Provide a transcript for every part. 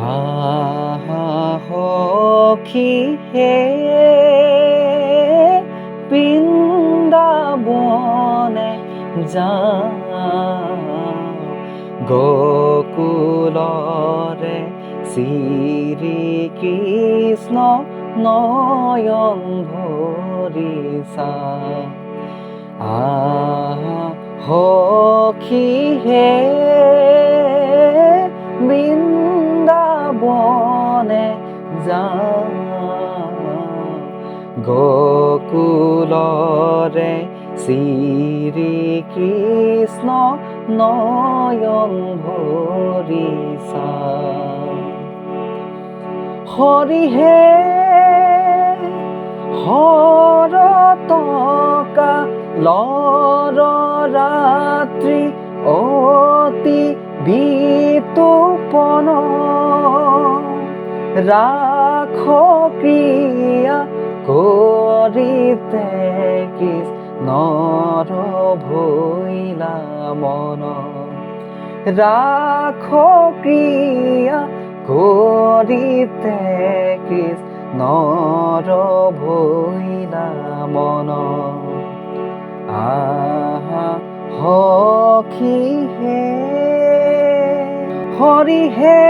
আহা সখী হে বৃন্দাবনে যাওঁ গকুলৰে শ্ৰীকৃষ্ণ নয়ন ভৰি চাওঁ আহা সখী হে বৃন্দাবনে যাওঁ গকুলৰে শ্ৰীকৃষ্ণ নয়ন ভৰি চাওঁ হৰিহে হৰতকা লৰ ৰাত্ৰি অতি বিতুপন ৰাখ ক্ৰিয়া কৰিতে কৃষ্ণৰ ভৈলা মন ৰাখ ক্ৰিয়া কৰিতে কৃষ্ণৰ ভৈলা মন আহা সখী হে হৰিহে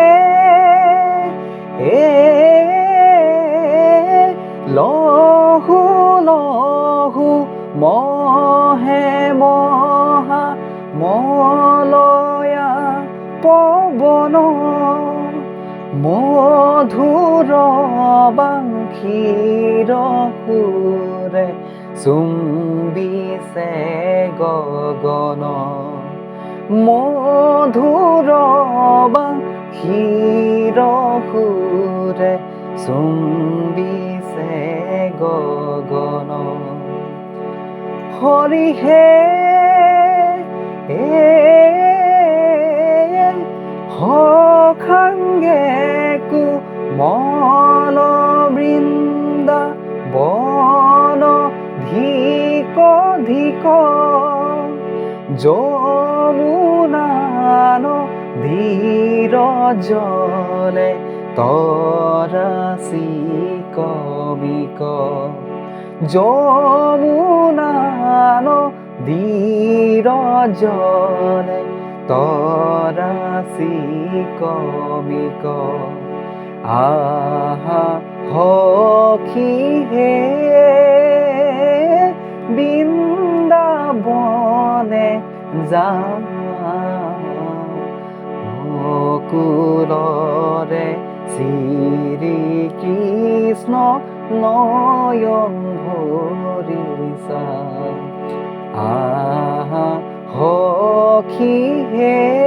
লহু লহু মহে মহা মলয়া পৱন মধুৰ বাংশীৰ সুৰে চুম্বিছে গগন মধুৰ বাংশীৰ সুৰে চুম্বিছে গগন হৰিহে সখাংগে কোমল বৃন্দা বন ধিক ধিক যমুনান ধীৰ জলে তৰাচি কবিক যমুনান ধীৰ জলে তৰাচি কবিক আহা সখী হে বৃন্দাবনে যাওঁ গকুলৰে শ্ৰীকৃষ্ণ নয়ন ভৰি চাওঁ আহা সখী হে